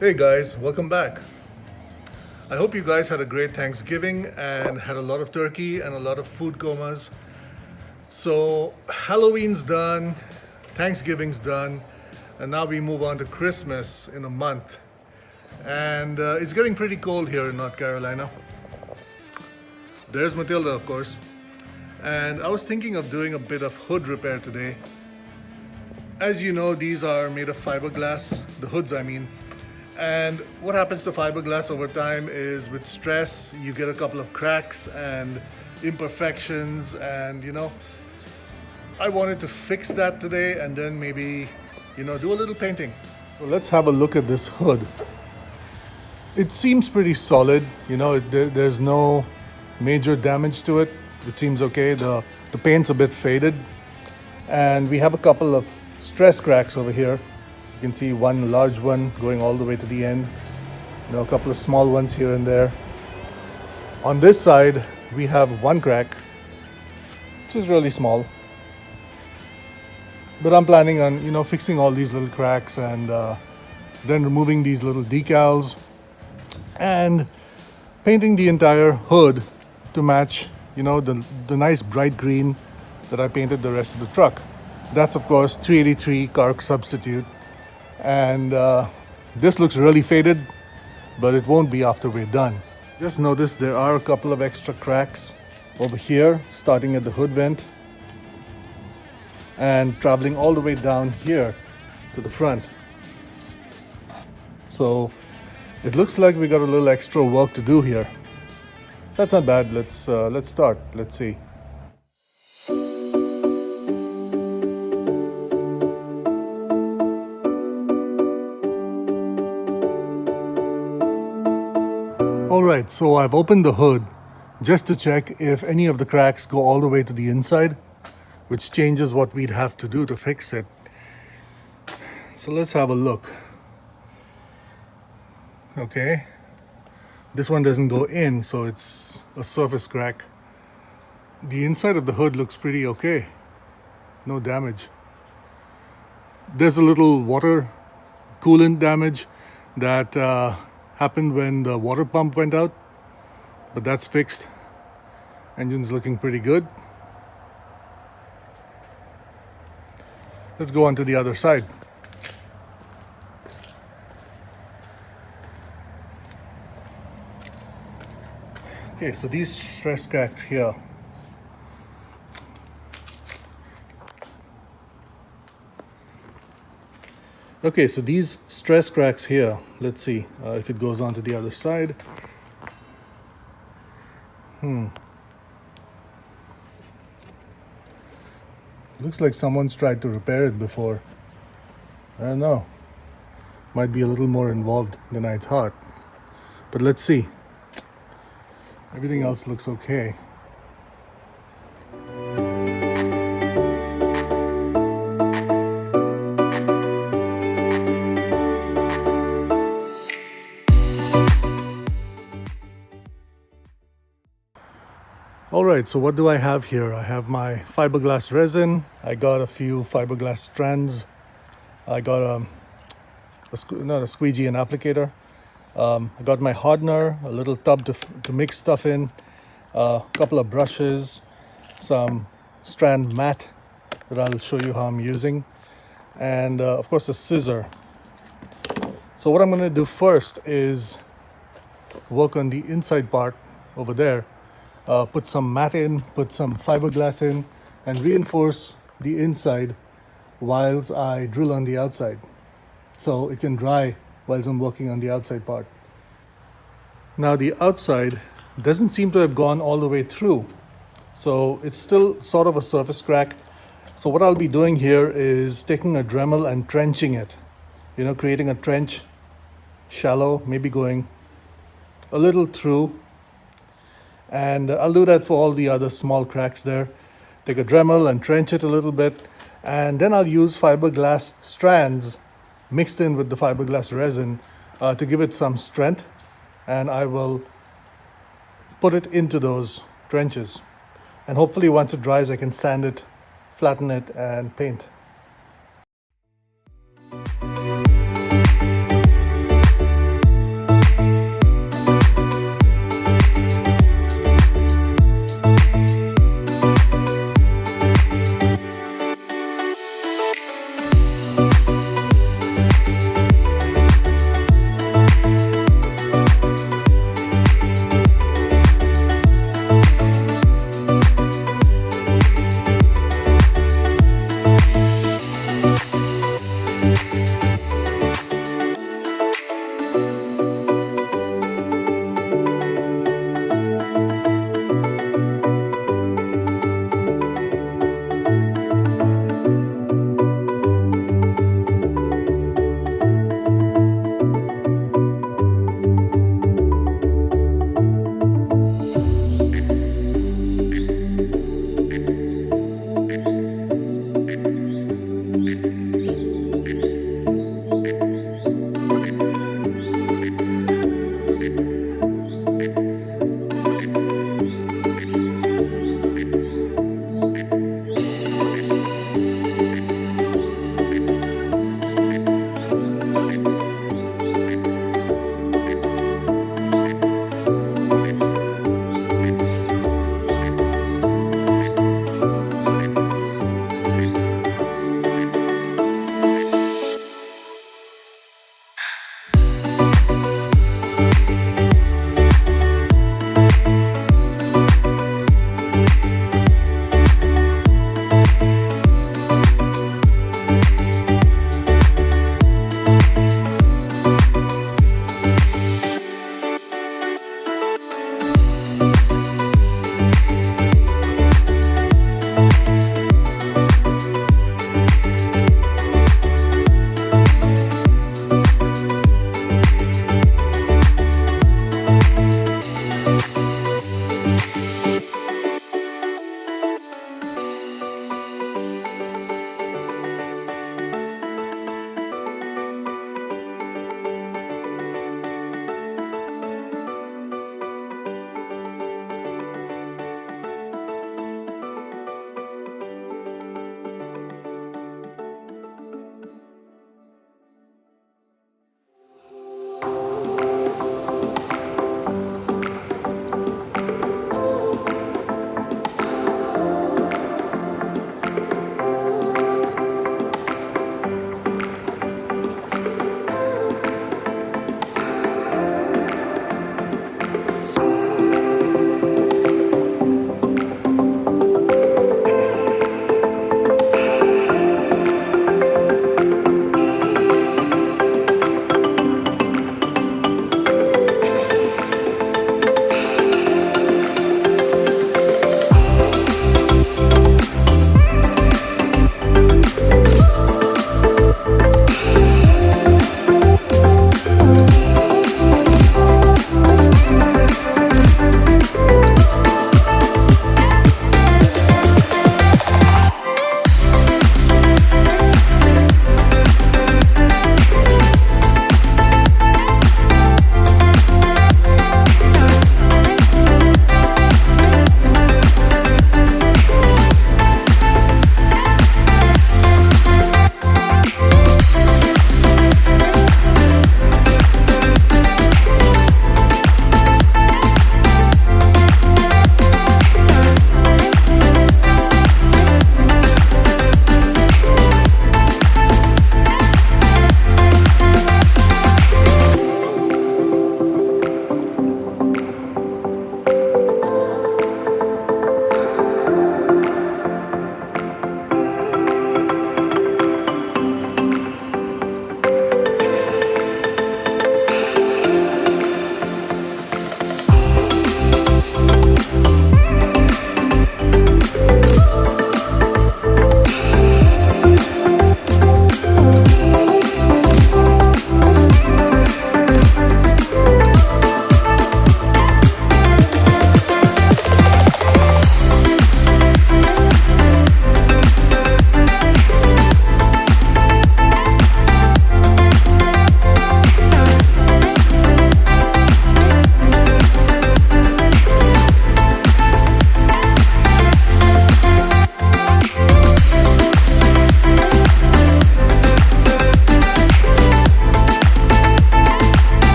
Hey guys, welcome back. I hope you guys had a great Thanksgiving and had a lot of turkey and a lot of food comas. So, Halloween's done, Thanksgiving's done, and now we move on to Christmas in a month. And it's getting pretty cold here in North Carolina. There's Matilda, of course. And I was thinking of doing a bit of hood repair today. As you know, these are made of fiberglass, the hoods I mean. And what happens to fiberglass over time is with stress, you get a couple of cracks and imperfections. And I wanted to fix that today and then maybe, do a little painting. Well, let's have a look at this hood. It seems pretty solid, there's no major damage to it. It seems okay. The paint's a bit faded. And we have a couple of stress cracks over here. You can see one large one going all the way to the end. A couple of small ones here and there. On this side, we have one crack, which is really small. But I'm planning on, fixing all these little cracks and then removing these little decals and painting the entire hood to match, the nice bright green that I painted the rest of the truck. That's of course 383 Carc Substitute. And this looks really faded, but it won't be after we're done. Just notice there are a couple of extra cracks over here, starting at the hood vent and traveling all the way down here to the front. So it looks like we got a little extra work to do here. That's not bad. Let's start. Let's see. Alright, so I've opened the hood just to check if any of the cracks go all the way to the inside, which changes what we'd have to do to fix it. So let's have a look. Okay, this one doesn't go in, so it's a surface crack. The inside of the hood looks pretty okay. No damage. There's a little water coolant damage that happened when the water pump went out, but that's fixed. Engine's looking pretty good. Let's go on to the other side. Okay, so these stress cracks here. Okay, so these stress cracks here, let's see if it goes on to the other side. Looks like someone's tried to repair it before. I don't know. Might be a little more involved than I thought. But let's see. Everything else looks okay. Alright, so what do I have here? I have my fiberglass resin. I got a few fiberglass strands. I got not a squeegee, an applicator. I got my hardener, a little tub to mix stuff in, a couple of brushes, some strand mat that I'll show you how I'm using, and of course a scissor. So what I'm going to do first is work on the inside part over there. Put some mat in, put some fiberglass in, and reinforce the inside whilst I drill on the outside, so it can dry whilst I'm working on the outside part. Now the outside doesn't seem to have gone all the way through, so it's still sort of a surface crack. So what I'll be doing here is taking a Dremel and trenching it, creating a trench, shallow, maybe going a little through. And I'll do that for all the other small cracks there. Take a Dremel and trench it a little bit, and then I'll use fiberglass strands mixed in with the fiberglass resin to give it some strength, and I will put it into those trenches. And hopefully once it dries, I can sand it, flatten it, and paint.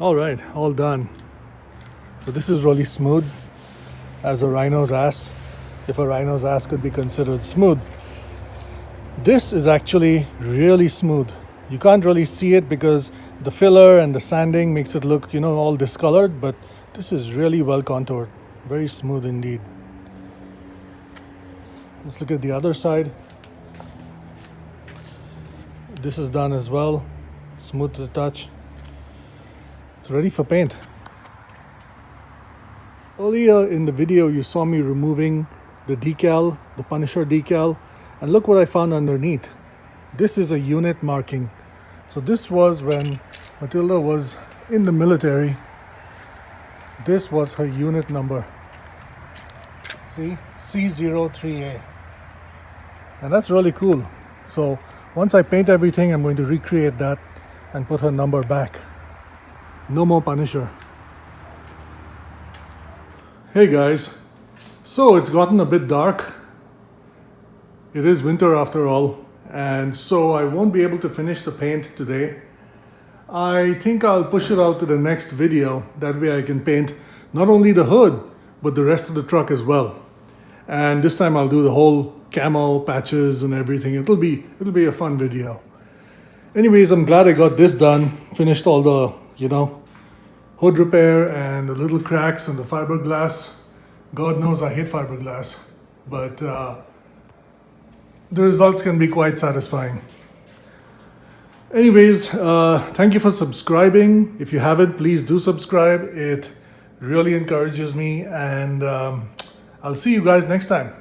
All right, all done. So this is really smooth as a rhino's ass, if a rhino's ass could be considered smooth. This is actually really smooth. You can't really see it because the filler and the sanding makes it look, all discolored, but this is really well contoured. Very smooth indeed. Let's look at the other side. This is done as well. Smooth to the touch. It's ready for paint. Earlier in the video, you saw me removing the decal, the Punisher decal, and look what I found underneath. This is a unit marking. So this was when Matilda was in the military. This was her unit number. See, C03A. And that's really cool. So once I paint everything, I'm going to recreate that and put her number back. No more Punisher. Hey guys, so it's gotten a bit dark. It is winter after all, and so I won't be able to finish the paint today. I think I'll push it out to the next video. That way I can paint not only the hood, but the rest of the truck as well. And this time I'll do the whole camo patches and everything. It'll be a fun video. Anyways, I'm glad I got this done. Finished all the, hood repair and the little cracks and the fiberglass. God knows I hate fiberglass, but the results can be quite satisfying. Anyways, thank you for subscribing. If you haven't, please do subscribe. It really encourages me, and I'll see you guys next time.